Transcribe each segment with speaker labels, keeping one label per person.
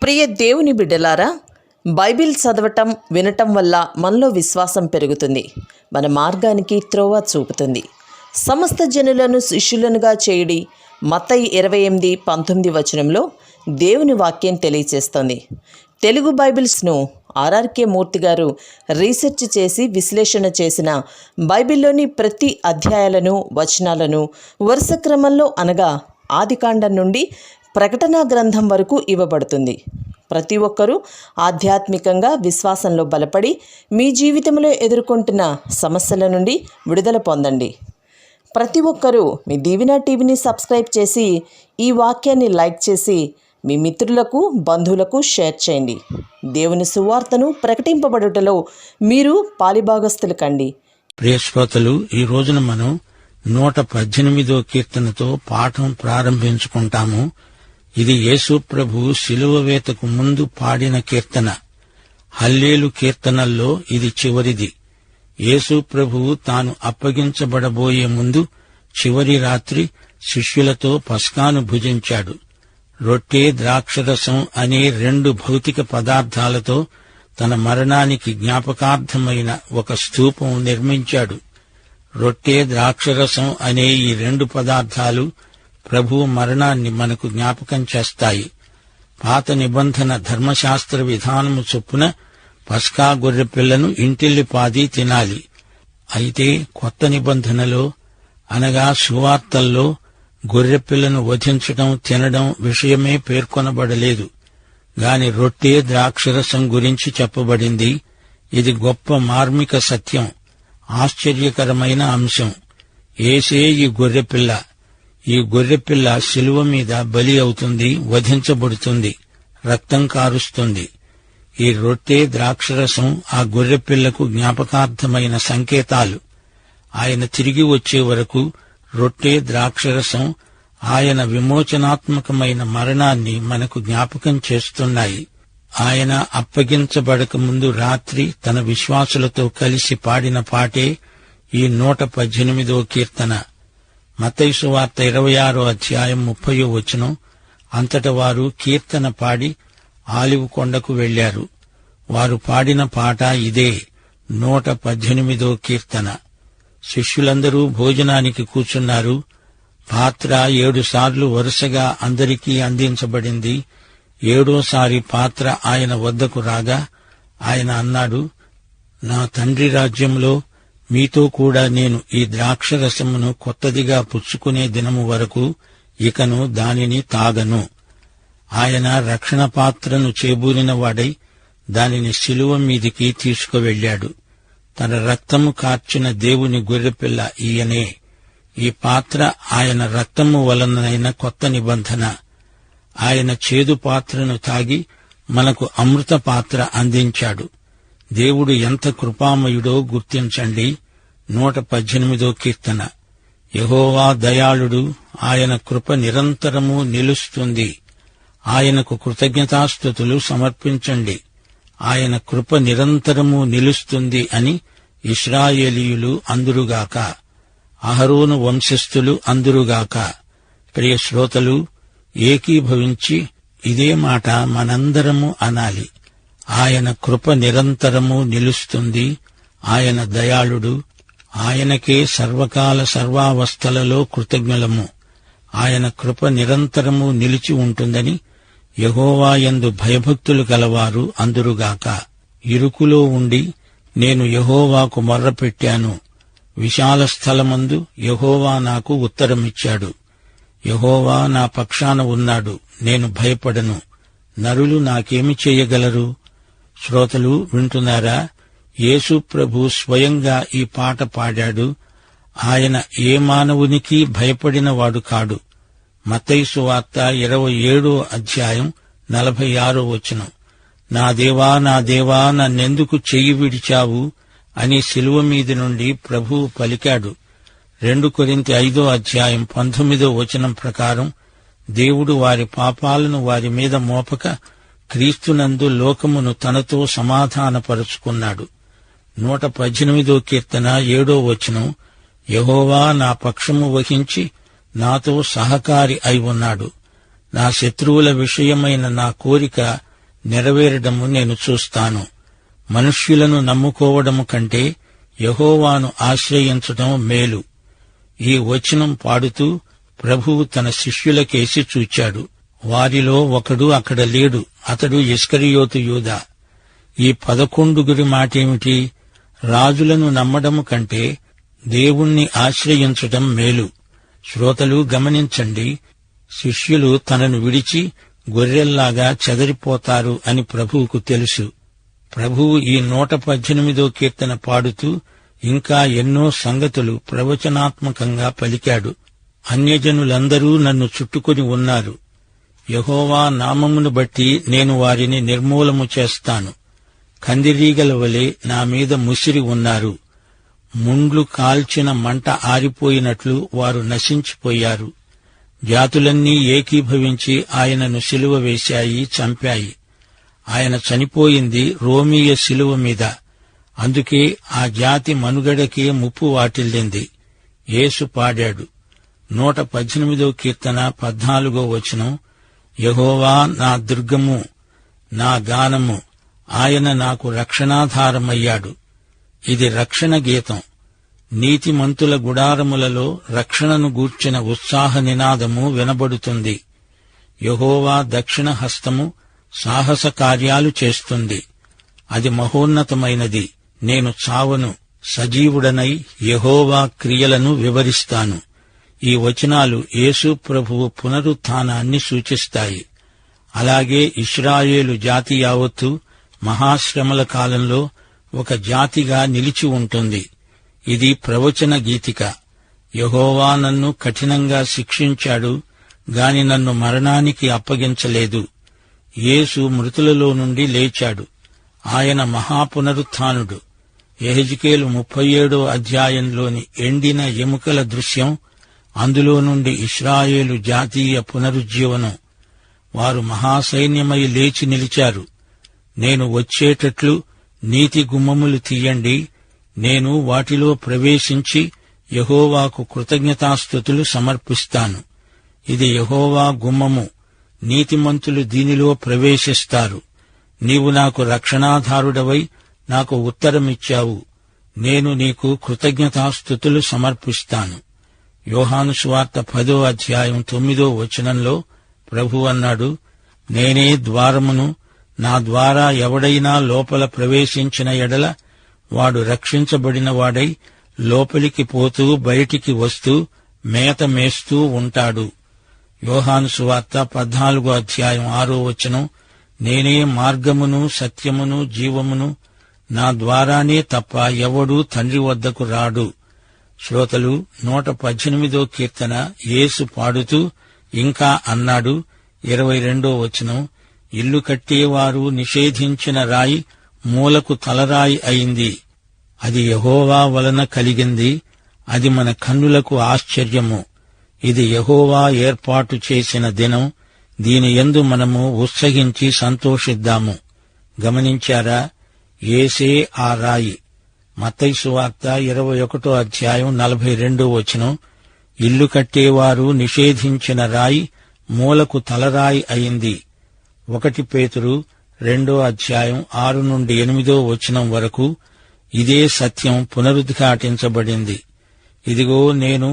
Speaker 1: ప్రియ దేవుని బిడ్డలారా, బైబిల్ చదవటం వినటం వల్ల మనలో విశ్వాసం పెరుగుతుంది. మన మార్గానికి త్రోవ చూపుతుంది. సమస్త జనులను శిష్యులనుగా చేయుడి మత్తయి 28:19 వచనంలో దేవుని వాక్యం తెలియచేస్తోంది. తెలుగు బైబిల్స్ను ఆర్ఆర్కే మూర్తి గారు రీసెర్చ్ చేసి విశ్లేషణ చేసిన బైబిల్లోని ప్రతి అధ్యాయాలను వచనాలను వరుస క్రమంలో అనగా ఆదికాండం నుండి ప్రకటనా గ్రంథం వరకు ఇవ్వబడుతుంది. ప్రతి ఒక్కరూ ఆధ్యాత్మికంగా విశ్వాసంలో బలపడి మీ జీవితంలో ఎదుర్కొంటున్న సమస్యల నుండి విడుదల పొందండి. ప్రతి ఒక్కరూ మీ దీవెన టీవీని సబ్స్క్రైబ్ చేసి ఈ వాక్యాన్ని లైక్ చేసి మీ మిత్రులకు బంధువులకు షేర్ చేయండి. దేవుని సువార్తను ప్రకటింపబడుటలో మీరు పాలిభాగస్తులు కండి.
Speaker 2: ప్రియ శ్రోతలు, ఈ రోజున మనం 118వ కీర్తనతో పాఠం ప్రారంభించుకుంటాము. ఇది యేసు ప్రభు శిలువ వేతకు ముందు పాడిన కీర్తన. హల్లేలు కీర్తనల్లో ఇది చివరిది. యేసు ప్రభువు తాను అప్పగించబడబోయే ముందు చివరి రాత్రి శిష్యులతో పస్కాను భుజించాడు. రొట్టె, ద్రాక్షరసం అనే 2 భౌతిక పదార్థాలతో తన మరణానికి జ్ఞాపకార్థమైన ఒక స్తూపం నిర్మించాడు. రొట్టె, ద్రాక్షరసం అనే ఈ 2 పదార్థాలు ప్రభువు మరణాన్ని మనకు జ్ఞాపకం చేస్తాయి. పాత నిబంధన ధర్మశాస్త్ర విధానము చొప్పున పస్కా గొర్రెపిల్లను ఇంటిల్లిపాది తినాలి. అయితే కొత్త నిబంధనలో అనగా సువార్తల్లో గొర్రెపిల్లను వధించడం, తినడం విషయమే పేర్కొనబడలేదు. గాని రొట్టె, ద్రాక్షరసం గురించి చెప్పబడింది. ఇది గొప్ప మార్మిక సత్యం, ఆశ్చర్యకరమైన అంశం. యేసే ఈ గొర్రెపిల్ల. ఈ గొర్రెపిల్ల శిలువ మీద బలి అవుతుంది, వధించబడుతుంది, రక్తం కారుస్తుంది. ఈ రొట్టె, ద్రాక్షరసం ఆ గొర్రెపిల్లకు జ్ఞాపకార్థమైన సంకేతాలు. ఆయన తిరిగి వచ్చే వరకు రొట్టె, ద్రాక్షరసం ఆయన విమోచనాత్మకమైన మరణాన్ని మనకు జ్ఞాపకం చేస్తున్నాయి. ఆయన అప్పగించబడక ముందు రాత్రి తన విశ్వాసులతో కలిసి పాడిన పాటే ఈ 118వ కీర్తన. మత్తయి సువార్త 26వ అధ్యాయం 30వ వచనం. అంతట వారు కీర్తన పాడి ఆలివ్ కొండకు వెళ్లారు. వారు పాడిన పాట ఇదే, 118వ కీర్తన. శిష్యులందరూ భోజనానికి కూర్చున్నారు. పాత్ర 7 సార్లు వరుసగా అందరికీ అందించబడింది. 7వసారి పాత్ర ఆయన వద్దకు రాగా ఆయన అన్నాడు, నా తండ్రి రాజ్యంలో మీతో కూడా నేను ఈ ద్రాక్షరసమును కొత్తదిగా పుచ్చుకునే దినము వరకు ఇకను దానిని తాగను. ఆయన రక్షణ పాత్రను చేబూరిన వాడై దానిని శిలువ మీదికి తీసుకువెళ్లాడు. తన రక్తము కార్చిన దేవుని గొర్రెపిల్ల ఈయనే. ఈ పాత్ర ఆయన రక్తము వలనైన కొత్త నిబంధన. ఆయన చేదు పాత్రను తాగి మనకు అమృత పాత్ర అందించాడు. దేవుడు ఎంత కృపామయుడో గుర్తించండి. 118వ కీర్తన. యెహోవా దయాళుడు, ఆయన కృప నిరంతరము నిలుస్తుంది. ఆయనకు కృతజ్ఞతాస్తుతులు సమర్పించండి. ఆయన కృప నిరంతరము నిలుస్తుంది అని ఇశ్రాయేలీయులు అందురుగాక, అహరోను వంశస్థులు అందురుగాక. ప్రియ శ్రోతలు, ఏకీభవించి ఇదే మాట మనందరము అనాలి. ఆయన కృప నిరంతరము నిలుస్తుంది. ఆయన దయాళుడు. ఆయనకే సర్వకాల సర్వావస్థలలో కృతజ్ఞులము. ఆయన కృప నిరంతరము నిలిచి ఉంటుందని యెహోవాయందు భయభక్తులు గలవారు అందురుగాక. ఇరుకులో ఉండి నేను యెహోవాకు మొర్రపెట్టాను. విశాల స్థలమందు యెహోవా నాకు ఉత్తరమిచ్చాడు. యెహోవా నా పక్షాన ఉన్నాడు, నేను భయపడను. నరులు నాకేమి చేయగలరు? శ్రోతలు వింటున్నారా? యేసు ప్రభు స్వయంగా ఈ పాట పాడాడు. ఆయన ఏ మానవునికి భయపడినవాడు కాడు. మత్తయి సువార్త 27వ అధ్యాయం 46వ వచనం. నా దేవా, నా దేవా, నన్నెందుకు చెయ్యి విడిచావు అని శిలువ మీది నుండి ప్రభువు పలికాడు. 2 కొరింథీ 5వ అధ్యాయం 19వ వచనం ప్రకారం దేవుడు వారి పాపాలను వారి మీద మోపక క్రీస్తునందు లోకమును తనతో సమాధానపరుచుకున్నాడు. 118వ కీర్తన 7వ వచనం. యెహోవా నా పక్షము వహించి నాతో సహకారి అయి ఉన్నాడు. నా శత్రువుల విషయమైన నా కోరిక నెరవేరడము నేను చూస్తాను. మనుష్యులను నమ్ముకోవడము కంటే యెహోవాను ఆశ్రయించడం మేలు. ఈ వచనం పాడుతూ ప్రభువు తన శిష్యులకేసి చూచాడు. వారిలో ఒకడు అక్కడ లేడు. అతడు ఇస్కరియోతు యూదా. ఈ 11 మాటేమిటి? రాజులను నమ్మడము కంటే దేవుణ్ణి ఆశ్రయించటం మేలు. శ్రోతలు గమనించండి. శిష్యులు తనను విడిచి గొర్రెల్లాగా చెదరిపోతారు అని ప్రభువుకు తెలుసు. ప్రభువు ఈ 118వ కీర్తన పాడుతూ ఇంకా ఎన్నో సంగతులు ప్రవచనాత్మకంగా పలికాడు. అన్యజనులందరూ నన్ను చుట్టుకొని ఉన్నారు. యెహోవా నామమును బట్టి నేను వారిని నిర్మూలము చేస్తాను. కందిరీగల వలె నా మీద ముసిరి ఉన్నారు. ముండ్లు కాల్చిన మంట ఆరిపోయినట్లు వారు నశించిపోయారు. జాతులన్నీ ఏకీభవించి ఆయనను సిలువ వేశాయి, చంపాయి. ఆయన చనిపోయింది రోమీయ సిలువ మీద. అందుకే ఆ జాతి మనుగడకే ముప్పు వాటిల్లింది. యేసు పాడాడు. 118వ కీర్తన 14వ వచనం, యెహోవా నా దుర్గము, నా గానము, ఆయన నాకు రక్షణాధారమయ్యాడు. ఇది రక్షణ గీతం. నీతిమంతుల గుడారములలో రక్షణను గూర్చిన ఉత్సాహ నినాదము వినబడుతుంది. యెహోవా దక్షిణ హస్తము సాహస కార్యాలు చేస్తుంది. అది మహోన్నతమైనది. నేను చావను, సజీవుడనై యెహోవా క్రియలను వివరిస్తాను. ఈ వచనాలు యేసు ప్రభువు పునరుత్థానాన్ని సూచిస్తాయి. అలాగే ఇశ్రాయేలు జాతి యావత్తు మహాశ్రమల కాలంలో ఒక జాతిగా నిలిచి ఉంటుంది. ఇది ప్రవచన గీతిక. యెహోవా నన్ను కఠినంగా శిక్షించాడు గాని నన్ను మరణానికి అప్పగించలేదు. యేసు మృతులలో నుండి లేచాడు. ఆయన మహాపునరుత్థానుడు. యెహెజ్కేలు 37వ అధ్యాయంలోని ఎండిన ఎముకల దృశ్యం, అందులో నుండి ఇశ్రాయేలు జాతీయ పునరుజ్జీవనం. వారు మహాసైన్యమై లేచి నిలిచారు. నేను వచ్చేటట్లు నీతి గుమ్మములు తీయండి, నేను వాటిలో ప్రవేశించి యెహోవాకు కృతజ్ఞతాస్తుతులు సమర్పిస్తాను. ఇది యెహోవా గుమ్మము, నీతిమంతులు దీనిలో ప్రవేశిస్తారు. నీవు నాకు రక్షణాధారుడవై నాకు ఉత్తరమిచ్చావు. నేను నీకు కృతజ్ఞతాస్తుతులు సమర్పిస్తాను. యోహాను సువార్త 10వ అధ్యాయం 9వ వచనంలో ప్రభు అన్నాడు, నేనే ద్వారమును, నా ద్వారా ఎవడైనా లోపల ప్రవేశించిన ఎడల వాడు రక్షించబడిన వాడై లోపలికి పోతూ బయటికి వస్తూ మేత మేస్తూ ఉంటాడు. యోహాను సువార్త 14వ అధ్యాయం 6వ వచనం, నేనే మార్గమును సత్యమును జీవమును, నా ద్వారానే తప్ప ఎవడూ తండ్రి వద్దకు రాడు. శ్రోతలు, 118వ కీర్తన యేసు పాడుతూ ఇంకా అన్నాడు. 22వ వచనం, ఇల్లు కట్టేవారు నిషేధించిన రాయి మూలకు తలరాయి అయింది. అది యెహోవా వలన కలిగింది. అది మన కన్నులకు ఆశ్చర్యము. ఇది యెహోవా ఏర్పాటు చేసిన దినం. దీని యందు మనము ఉత్సహించి సంతోషిద్దాము. గమనించారా? యేసే ఆ రాయి. మత్తయి సువార్త 21వ అధ్యాయం 42వ వచనం, ఇల్లు కట్టేవారు నిషేధించిన రాయి మూలకు తలరాయి అయింది. 1 పేతురు 2వ అధ్యాయం 6 నుండి 8వ వచనం వరకు ఇదే సత్యం పునరుద్ఘాటించబడింది. ఇదిగో నేను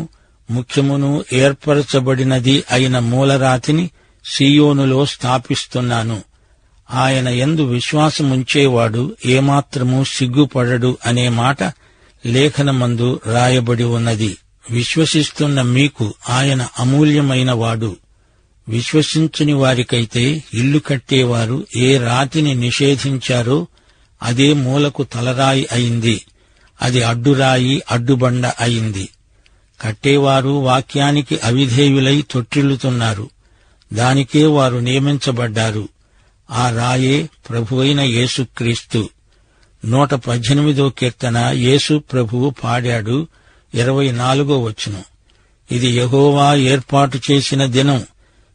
Speaker 2: ముఖ్యమును ఏర్పరచబడినది అయిన మూలరాతిని సీయోనులో స్థాపిస్తున్నాను. ఆయన యందు విశ్వాసముంచేవాడు ఏమాత్రమూ సిగ్గుపడడు అనే మాట లేఖనమందు రాయబడి ఉన్నది. విశ్వసిస్తున్న మీకు ఆయన అమూల్యమైన వాడు. విశ్వసించని వారికైతే ఇల్లు కట్టేవారు ఏ రాతిని నిషేధించారో అదే మూలకు తలరాయి అయింది. అది అడ్డురాయి, అడ్డుబండ అయింది. కట్టేవారు వాక్యానికి అవిధేయులై తొట్టిల్లుతున్నారు. దానికే వారు నియమించబడ్డారు. ఆ రాయే ప్రభువైన యేసుక్రీస్తు. 118వ కీర్తన యేసు ప్రభువు పాడాడు. 24వ వచనం, ఇది యెహోవా ఏర్పాటు చేసిన దినం.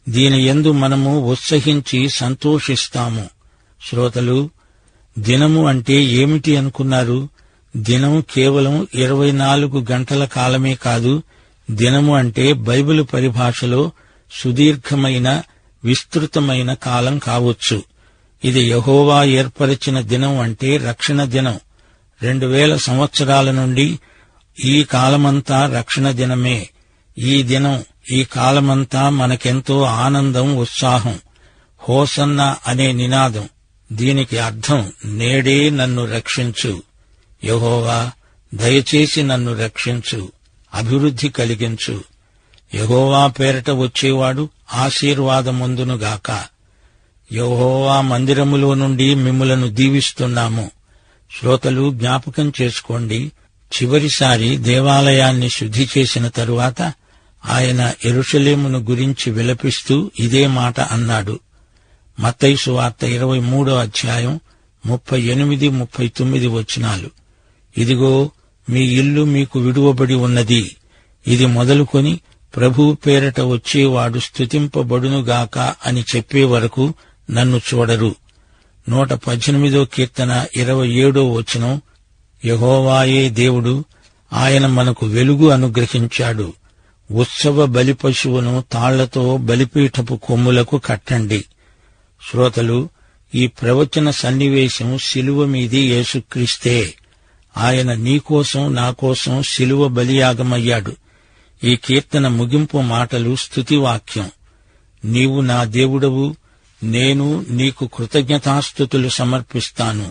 Speaker 2: దీని యందు మనము ఉత్సహించి సంతోషిస్తాము. శ్రోతలు, దినము అంటే ఏమిటి అనుకున్నారు? దినం కేవలం 24 గంటల కాలమే కాదు. దినము అంటే బైబిలు పరిభాషలో సుదీర్ఘమైన, విస్తృతమైన కాలం కావచ్చు. ఇది యెహోవా ఏర్పరిచిన దినం అంటే రక్షణ దినం. 2000 సంవత్సరాల నుండి ఈ కాలమంతా రక్షణ దినమే. ఈ దినం, ఈ కాలమంతా మనకెంతో ఆనందం, ఉత్సాహం. హోసన్నా అనే నినాదం. దీనికి అర్థం నేడే నన్ను రక్షించు. యెహోవా, దయచేసి నన్ను రక్షించు, అభివృద్ధి కలిగించు. యెహోవా పేరట వచ్చేవాడు ఆశీర్వాదమొందునుగాక. యెహోవా మందిరములో నుండి మిమ్ములను దీవిస్తున్నాము. శ్రోతలు, జ్ఞాపకం చేసుకోండి, చివరిసారి దేవాలయాన్ని శుద్ధి చేసిన తరువాత ఆయన యెరూషలేమును గురించి విలపిస్తూ ఇదే మాట అన్నాడు. మత్తయి సువార్త 23వ అధ్యాయం 38, 39 వచనాలు. ఇదిగో, మీ ఇల్లు మీకు విడువబడి ఉన్నది. ఇది మొదలుకొని ప్రభువు పేరట వచ్చేవాడు స్తుతింపబడునుగాక అని చెప్పే వరకు నన్ను చూడరు. 118వ కీర్తన 27వ వచనం. యెహోవాయే దేవుడు, ఆయన మనకు వెలుగు అనుగ్రహించాడు. ఉత్సవ బలిపశువును తాళ్లతో బలిపీఠపు కొమ్ములకు కట్టండి. శ్రోతలు, ఈ ప్రవచన సన్నివేశం శిలువ మీది యేసుక్రీస్తే. ఆయన నీకోసం, నాకోసం శిలువ బలియాగమయ్యాడు. ఈ కీర్తన ముగింపు మాటలు స్తుతివాక్యం. నీవు నా దేవుడవు, నేను నీకు కృతజ్ఞతాస్తుతులు సమర్పిస్తాను,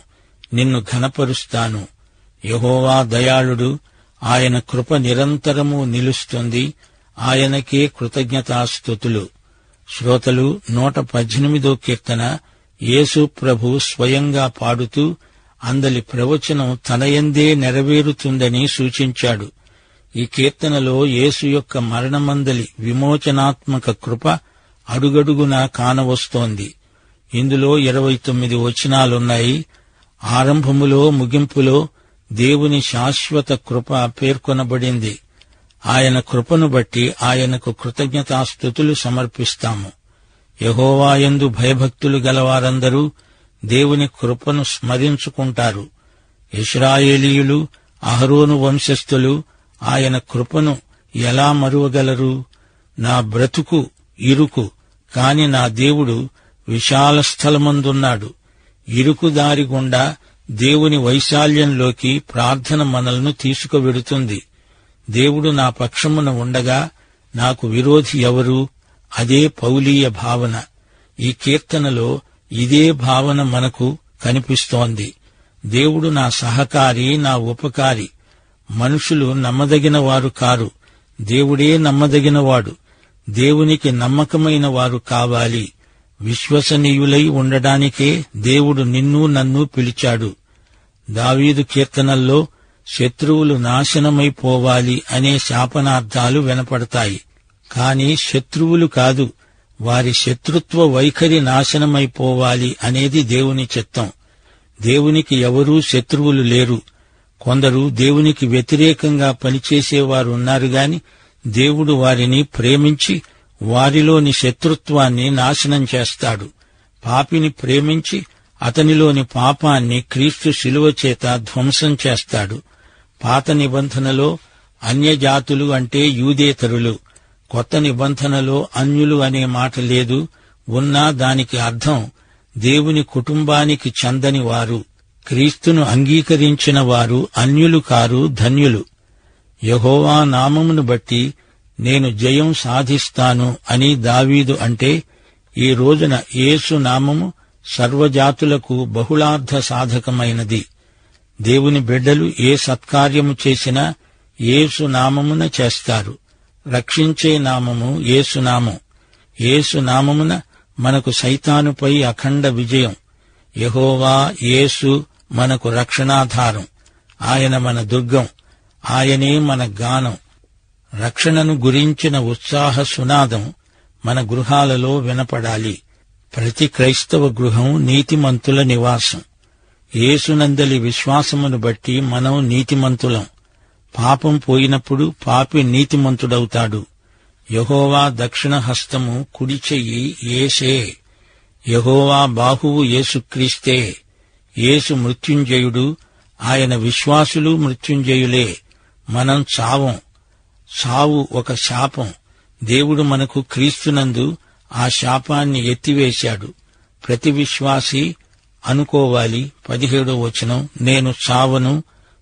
Speaker 2: నిన్ను ఘనపరుస్తాను. యెహోవా దయాళుడు, ఆయన కృప నిరంతరము నిలుస్తుంది. ఆయనకే కృతజ్ఞతాస్తుతులు. శ్రోతలు, 118వ కీర్తన యేసు ప్రభు స్వయంగా పాడుతూ అందలి ప్రవచనం తనయందే నెరవేరుతుందని సూచించాడు. ఈ కీర్తనలో యేసు యొక్క మరణమందలి విమోచనాత్మక కృప అడుగడుగునా కానవస్తోంది. ఇందులో 29 వచనాలున్నాయి. ఆరంభములో, ముగింపులో దేవుని శాశ్వత కృప పేర్కొనబడింది. ఆయన కృపను బట్టి ఆయనకు కృతజ్ఞతాస్తుతులు సమర్పిస్తాము. యెహోవాయందు భయభక్తులు గలవారందరూ దేవుని కృపను స్మరించుకుంటారు. ఇశ్రాయేలీయులు, అహరోను వంశస్థులు ఆయన కృపను ఎలా మరువగలరు? నా బ్రతుకు ఇరుకు, కాని నా దేవుడు విశాల స్థలమందున్నాడు. ఇరుకు దారి గుండా దేవుని వైశాల్యంలోకి ప్రార్థన మనల్ని తీసుకువెడుతుంది. దేవుడు నా పక్షమున ఉండగా నాకు విరోధి ఎవరు? అదే పౌలీయ భావన. ఈ కీర్తనలో ఇదే భావన మనకు కనిపిస్తోంది. దేవుడు నా సహకారి, నా ఉపకారి. మనుషులు నమ్మదగిన వారు కారు, దేవుడే నమ్మదగినవాడు. దేవునికి నమ్మకమైన వారు కావాలి. విశ్వసనీయులై ఉండడానికే దేవుడు నిన్ను, నన్ను పిలిచాడు. దావీదు కీర్తనల్లో శత్రువులు నాశనమైపోవాలి అనే శాపనార్థాలు వినపడతాయి. కాని శత్రువులు కాదు, వారి శత్రుత్వ వైఖరి నాశనమైపోవాలి అనేది దేవుని చిత్తం. దేవునికి ఎవరూ శత్రువులు లేరు. కొందరు దేవునికి వ్యతిరేకంగా పనిచేసేవారు ఉన్నారు గాని దేవుడు వారిని ప్రేమించి వారిలోని శత్రుత్వాన్ని నాశనం చేస్తాడు. పాపిని ప్రేమించి అతనిలోని పాపాన్ని క్రీస్తు శిలువ చేత ధ్వంసం చేస్తాడు. పాత నిబంధనలో అన్యజాతులు అంటే యూదేతరులు, కొత్త నిబంధనలో అన్యులు అనే మాట లేదు. ఉన్నా దానికి అర్థం దేవుని కుటుంబానికి చెందని వారు. క్రీస్తును అంగీకరించిన వారు అన్యులు కారు, ధన్యులు. యెహోవా నామమును బట్టి నేను జయం సాధిస్తాను అని దావీదు అంటే, ఈ రోజున యేసు నామము సర్వజాతులకు బహుళార్థ సాధకమైనది. దేవుని బిడ్డలు ఏ సత్కార్యము చేసినా యేసు నామమున చేస్తారు. రక్షించే నామము యేసునామం. యేసునామమున మనకు సైతానుపై అఖండ విజయం. యెహోవా యేసు మనకు రక్షణాధారం. ఆయన మన దుర్గం, ఆయనే మన గానం. రక్షణను గురించిన ఉత్సాహ సునాదం మన గృహాలలో వినపడాలి. ప్రతి క్రైస్తవ గృహం నీతిమంతుల నివాసం. యేసునందలి విశ్వాసమును బట్టి మనం నీతిమంతులం. పాపం పోయినప్పుడు పాపి నీతిమంతుడవుతాడు. యెహోవా దక్షిణ హస్తము, కుడి చెయ్యి యేసే. యెహోవా బాహువు యేసుక్రీస్తే. యేసు మృత్యుంజయుడు, ఆయన విశ్వాసులు మృత్యుంజయులే. మనం చావం. చావు ఒక శాపం. దేవుడు మనకు క్రీస్తునందు ఆ శాపాన్ని ఎత్తివేశాడు. ప్రతి విశ్వాసి అనుకోవాలి. 17వ వచనం, నేను చావను,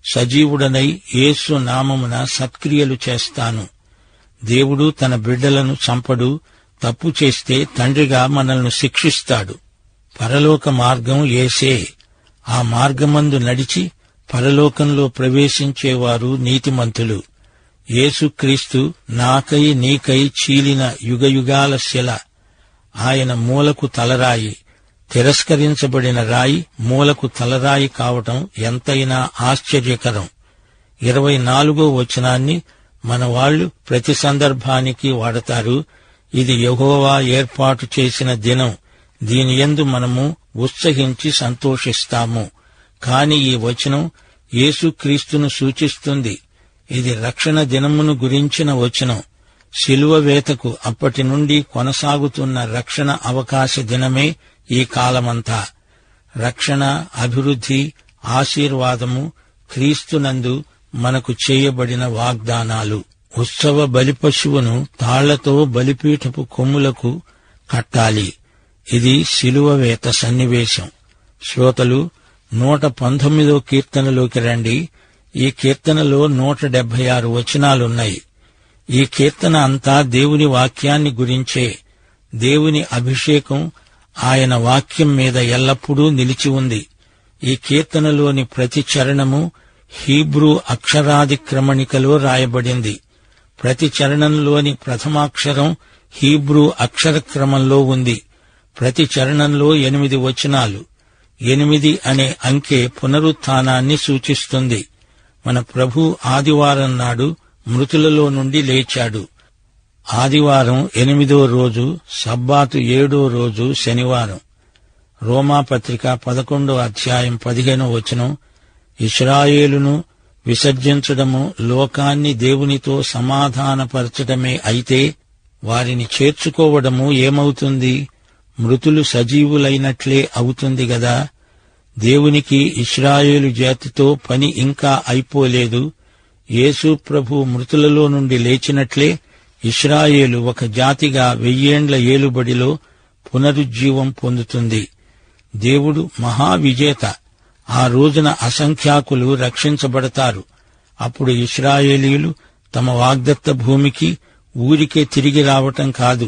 Speaker 2: సజీవుడనై యేసు నామమున సత్క్రియలు చేస్తాను. దేవుడు తన బిడ్డలను చంపడు. తప్పు చేస్తే తండ్రిగా మనల్ని శిక్షిస్తాడు. పరలోక మార్గం యేసే. ఆ మార్గమందు నడిచి పరలోకంలో ప్రవేశించేవారు నీతిమంతులు. యేసుక్రీస్తు నాకై నీకై చీలిన యుగయుగాల శిల. ఆయన మూలకు తలరాయి. తిరస్కరించబడిన రాయి మూలకు తలరాయి కావటం ఎంతైనా ఆశ్చర్యకరం. 24వ వచనాన్ని మన వాళ్లు ప్రతి సందర్భానికి వాడతారు. ఇది యెహోవా ఏర్పాటు చేసిన దినం, దీనియందు మనము ఉత్సహించి సంతోషిస్తాము. కాని ఈ వచనం యేసుక్రీస్తును సూచిస్తుంది. ఇది రక్షణ దినమును గురించిన వచనం. శిలువ వేతకు అప్పటి నుండి కొనసాగుతున్న రక్షణ అవకాశ దినమే ఈ కాలమంతా. రక్షణ, అభివృద్ధి, ఆశీర్వాదము క్రీస్తునందు మనకు చేయబడిన వాగ్దానాలు. ఉత్సవ బలిపశువును తాళ్లతో బలిపీఠపు కొమ్ములకు కట్టాలి. ఇది శిలువ వేత సన్నివేశం. శ్రోతలు, 119వ కీర్తనలోకి రండి. ఈ కీర్తనలో 176 వచనాలున్నాయి. ఈ కీర్తన అంతా దేవుని వాక్యాన్ని గురించే. దేవుని అభిషేకం ఆయన వాక్యం మీద ఎల్లప్పుడూ నిలిచి ఉంది. ఈ కీర్తనలోని ప్రతి చరణము హీబ్రూ అక్షరాదిక్రమణికలో రాయబడింది. ప్రతి చరణంలోని ప్రథమాక్షరం హీబ్రూ అక్షరక్రమంలో ఉంది. ప్రతి చరణంలో 8 వచనాలు. 8 అనే అంకె పునరుత్థానాన్ని సూచిస్తుంది. మన ప్రభు ఆదివారం నాడు మృతులలో నుండి లేచాడు. ఆదివారం 8వ రోజు, సబ్బాతు 7వ రోజు శనివారం. రోమాపత్రిక 11వ అధ్యాయం 15వ వచనం, ఇశ్రాయేలును విసర్జించడము లోకాన్ని దేవునితో సమాధానపరచడమే అయితే వారిని చేర్చుకోవడము ఏమవుతుంది? మృతులు సజీవులైనట్లే అవుతుంది గదా. దేవునికి ఇశ్రాయేలు జాతితో పని ఇంకా అయిపోలేదు. యేసు ప్రభు మృతులలో నుండి లేచినట్లే ఇశ్రాయేలు ఒక జాతిగా 1000 ఏండ్ల ఏలుబడిలో పునరుజ్జీవం పొందుతుంది. దేవుడు మహావిజేత. ఆ రోజున అసంఖ్యాకులు రక్షించబడతారు. అప్పుడు ఇశ్రాయేలీయులు తమ వాగ్దత్త భూమికి ఊరికే తిరిగి రావటం కాదు,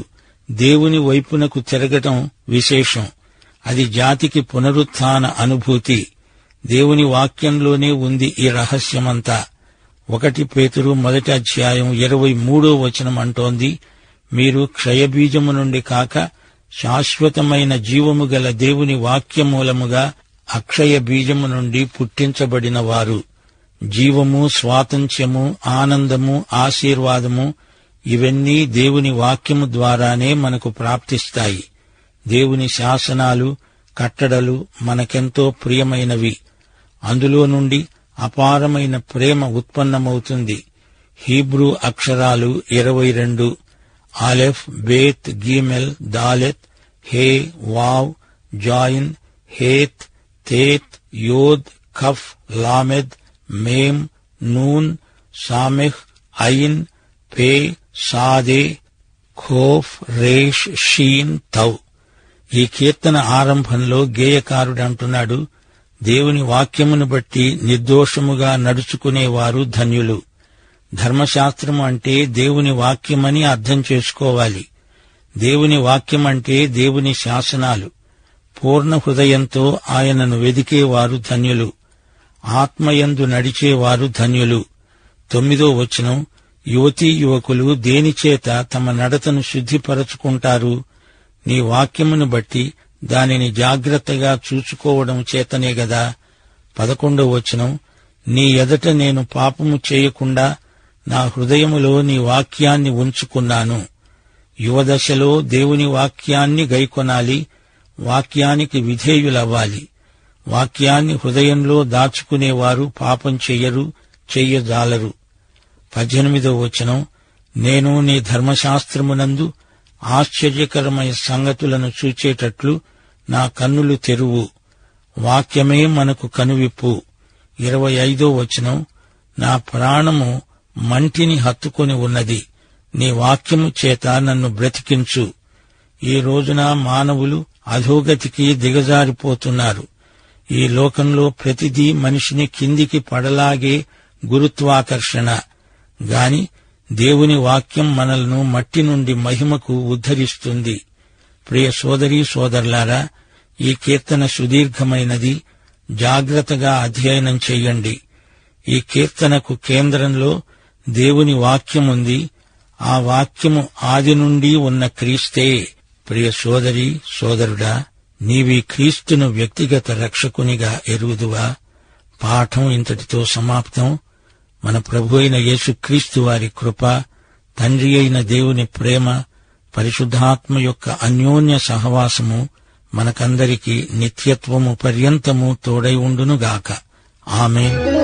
Speaker 2: దేవుని వైపునకు తిరగటం విశేషం. అది జాతికి పునరుత్థాన అనుభూతి. దేవుని వాక్యంలోనే ఉంది ఈ రహస్యమంతా. 1 పేతురు 1వ అధ్యాయం 23వ వచనం అంటోంది, మీరు క్షయబీజము నుండి కాక శాశ్వతమైన జీవము గల దేవుని వాక్యమూలముగా అక్షయ బీజము నుండి పుట్టించబడిన వారు. జీవము, స్వాతంత్ర్యము, ఆనందము, ఆశీర్వాదము ఇవన్నీ దేవుని వాక్యము ద్వారానే మనకు ప్రాప్తిస్తాయి. దేవుని శాసనాలు, కట్టడలు మనకెంతో ప్రియమైనవి. అందులో నుండి అపారమైన ప్రేమ ఉత్పన్నమవుతుంది. హీబ్రూ అక్షరాలు 22: ఆలెఫ్, బేత్, గీమెల్, దాలెత్, హే, వావ్, జాయిన్, హేత్, తేత్, యోద్, కఫ్, లామెద్, మేం, నూన్, సామెహ్, అయిన్, పే, సాదే, ఖోఫ్, రేష్, షీన్, తౌ. ఈ కీర్తన ఆరంభంలో గేయకారుడంటున్నాడు, దేవుని వాక్యమును బట్టి నిర్దోషముగా నడుచుకునేవారు ధన్యులు. ధర్మశాస్త్రము అంటే దేవుని వాక్యమని అర్థం చేసుకోవాలి. దేవుని వాక్యం అంటే దేవుని శాసనాలు. పూర్ణ హృదయంతో ఆయనను వెదికేవారు ధన్యులు. ఆత్మయందు నడిచేవారు ధన్యులు. 9వ వచనం, యువతీ యువకులు దేనిచేత తమ నడతను శుద్ధిపరచుకుంటారు? నీ వాక్యమును బట్టి దానిని జాగ్రత్తగా చూసుకోవడం చేతనే గదా. 11వ వచనం, నీ ఎదట నేను పాపము చేయకుండా నా హృదయములో నీ వాక్యాన్ని ఉంచుకున్నాను. యువదశలో దేవుని వాక్యాన్ని గైకొనాలి. వాక్యానికి విధేయులవ్వాలి. వాక్యాన్ని హృదయంలో దాచుకునేవారు పాపం చెయ్యరు, చెయ్యజాలరు. 18వ వచనం, నేను నీ ధర్మశాస్త్రమునందు ఆశ్చర్యకరమైన సంగతులను చూచేటట్లు నా కన్నులు తెరువు. వాక్యమే మనకు కనువిప్పు. 25వ వచనం, నా ప్రాణము మంటిని హత్తుకొని ఉన్నది, నీ వాక్యము చేత నన్ను బ్రతికించు. ఈ రోజున మానవులు అధోగతికి దిగజారిపోతున్నారు. ఈ లోకంలో ప్రతిదీ మనిషిని కిందికి పడలాగే గురుత్వాకర్షణ గాని దేవుని వాక్యం మనలను మట్టి నుండి మహిమకు ఉద్ధరిస్తుంది. ప్రియ సోదరీ సోదరులారా, ఈ కీర్తన సుదీర్ఘమైనది. జాగ్రత్తగా అధ్యయనం చెయ్యండి. ఈ కీర్తనకు కేంద్రంలో దేవుని వాక్యముంది. ఆ వాక్యము ఆది నుండి ఉన్న క్రీస్తే. ప్రియ సోదరీ సోదరుడా, నీవీ క్రీస్తును వ్యక్తిగత రక్షకునిగా ఎరుగుదువా? పాఠం ఇంతటితో సమాప్తం. మన ప్రభు అయిన యేసుక్రీస్తు వారి కృప, తండ్రి అయిన దేవుని ప్రేమ, పరిశుద్ధాత్మ యొక్క అన్యోన్య సహవాసము మనకందరికీ నిత్యత్వము పర్యంతము తోడై ఉండునుగాక. ఆమేన్.